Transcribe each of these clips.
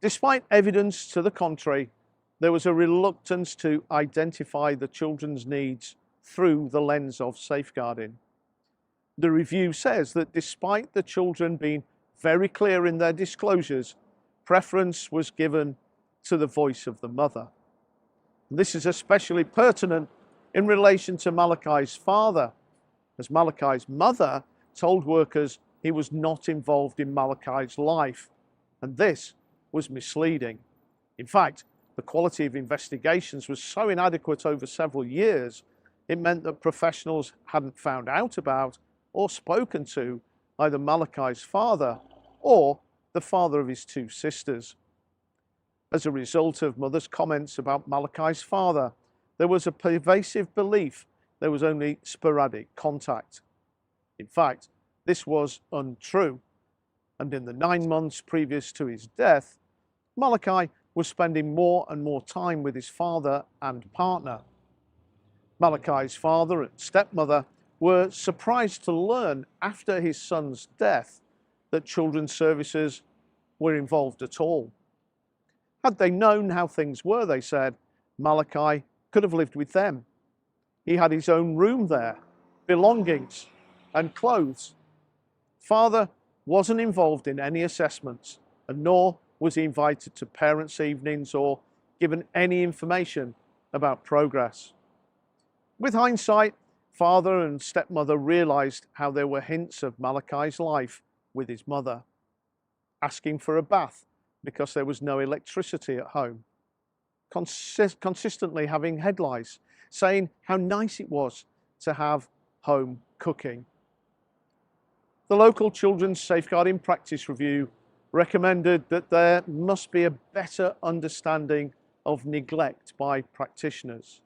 Despite evidence to the contrary, there was a reluctance to identify the children's needs through the lens of safeguarding. The review says that despite the children being very clear in their disclosures, preference was given to the voice of the mother. This is especially pertinent in relation to Malachi's father, as Malachi's mother told workers he was not involved in Malachi's life, and this was misleading. In fact, the quality of investigations was so inadequate over several years, it meant that professionals hadn't found out about or spoken to either Malachi's father or the father of his two sisters. As a result of mother's comments about Malachi's father, there was a pervasive belief there was only sporadic contact. In fact, this was untrue, and in the 9 months previous to his death, Malachi was spending more and more time with his father and partner. Malachi's father and stepmother were surprised to learn after his son's death that children's services were involved at all. Had they known how things were, they said, Malachi could have lived with them. He had his own room there, belongings and clothes. Father wasn't involved in any assessments, and nor was he invited to parents' evenings or given any information about progress. With hindsight, father and stepmother realized how there were hints of Malachi's life with his mother, asking for a bath because there was no electricity at home, consistently having head lice, saying how nice it was to have home cooking. The local Children's Safeguarding Practice Review recommended that there must be a better understanding of neglect by practitioners,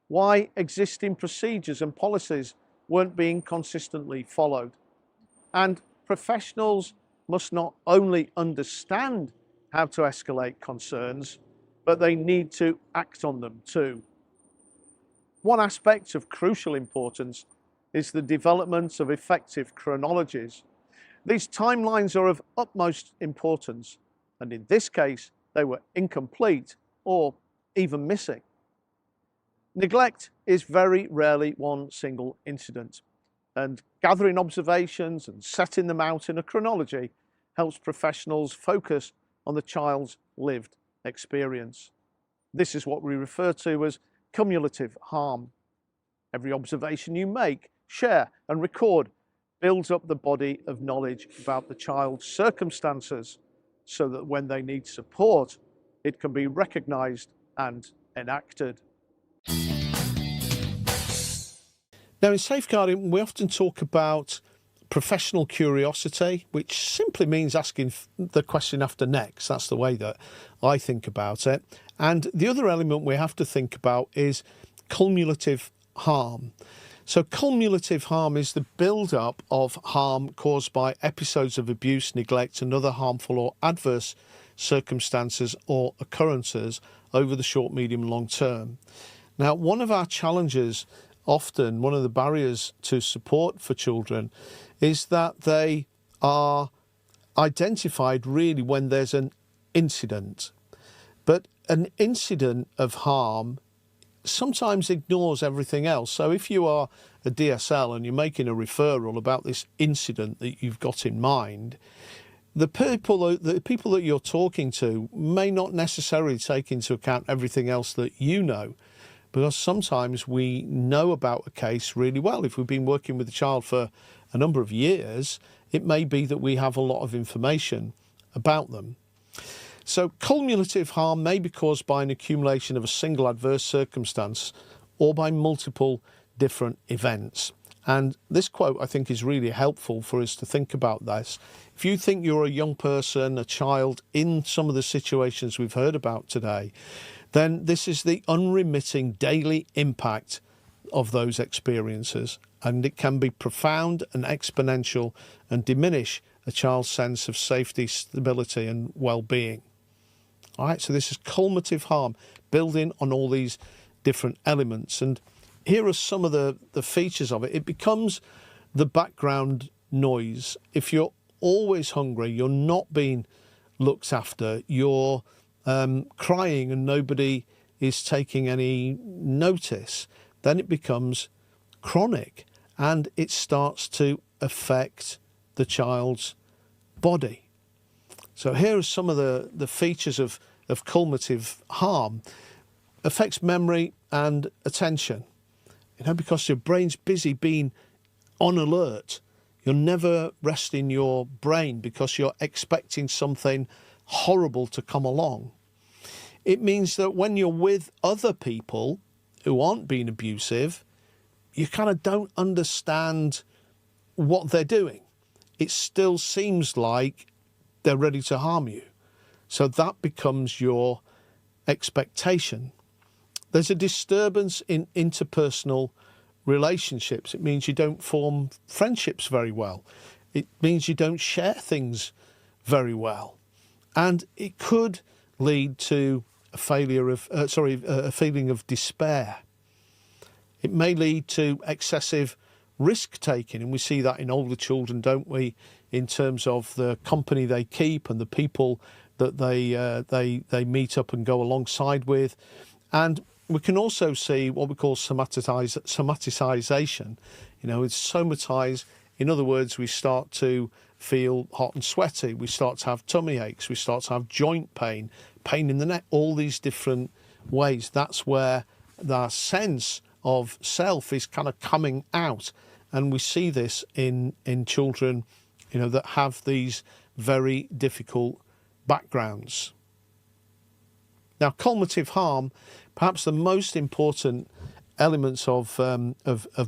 why existing procedures and policies weren't being consistently followed, and professionals must not only understand how to escalate concerns, but they need to act on them too. One aspect of crucial importance is the development of effective chronologies. These timelines are of utmost importance, and in this case, they were incomplete or even missing. Neglect is very rarely one single incident, and gathering observations and setting them out in a chronology helps professionals focus on the child's lived experience. This is what we refer to as cumulative harm. Every observation you make, share, and record builds up the body of knowledge about the child's circumstances so that when they need support, it can be recognized and enacted. Now, in safeguarding, we often talk about professional curiosity, which simply means asking the question after next. That's the way that I think about it. And the other element we have to think about is culumulative harm. So culumulative harm is the build-up of harm caused by episodes of abuse, neglect, and other harmful or adverse circumstances or occurrences over the short, medium, long term. Now, one of our challenges, often one of the barriers to support for children, is that they are identified really when there's an incident. But an incident of harm sometimes ignores everything else. So if you are a DSL and you're making a referral about this incident that you've got in mind, the people that you're talking to may not necessarily take into account everything else that you know, because sometimes we know about a case really well. If we've been working with a child for a number of years, it may be that we have a lot of information about them. So culumulative harm may be caused by an accumulation of a single adverse circumstance or by multiple different events. And this quote, I think, is really helpful for us to think about this. If you think you're a young person, a child, in some of the situations we've heard about today, then this is the unremitting daily impact of those experiences. And it can be profound and exponential and diminish a child's sense of safety, stability and well-being. All right, so this is culumulative harm, building on all these different elements. And here are some of the features of it. It becomes the background noise. If you're always hungry, you're not being looked after, you're crying and nobody is taking any notice, then it becomes chronic and it starts to affect the child's body. So here are some of the features of culumulative harm. Affects memory and attention, because your brain's busy being on alert. You're never resting your brain because you're expecting something horrible to come along. It means that when you're with other people who aren't being abusive, you kind of don't understand what they're doing. It still seems like they're ready to harm you. So that becomes your expectation. There's a disturbance in interpersonal relationships. It means you don't form friendships very well. It means you don't share things very well. And it could lead to a feeling of despair. It may lead to excessive risk taking, and we see that in older children, don't we, in terms of the company they keep and the people that they meet up and go alongside with. And we can also see what we call somaticization. It's somatize. In other words, we start to feel hot and sweaty. We start to have tummy aches. We start to have joint pain, pain in the neck, all these different ways. That's where the sense of self is kind of coming out. And we see this in children, that have these very difficult backgrounds. Now, culumulative harm, perhaps the most important elements of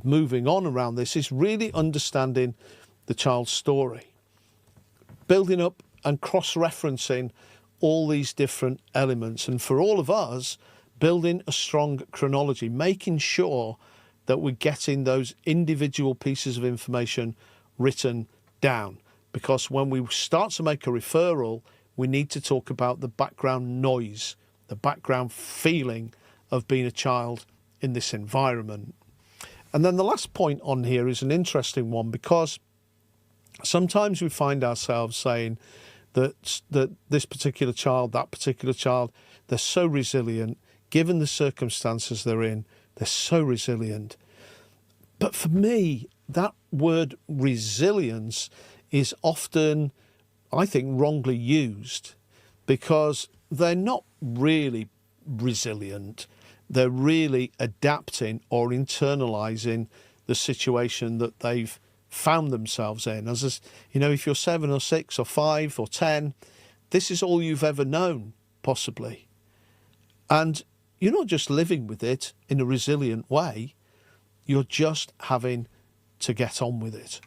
moving on around this is really understanding the child's story, building up and cross-referencing all these different elements, and for all of us, building a strong chronology, making sure that we're getting those individual pieces of information written down. Because when we start to make a referral, we need to talk about the background noise, the background feeling of being a child in this environment. And then the last point on here is an interesting one, because sometimes we find ourselves saying that this particular child, that particular child, they're so resilient, given the circumstances they're in, they're so resilient. But for me, that word resilience is often, I think, wrongly used, because they're not really resilient. They're really adapting or internalising the situation that they've found themselves in. As if you're 7 or 6 or 5 or 10, this is all you've ever known, possibly. And you're not just living with it in a resilient way, you're just having to get on with it.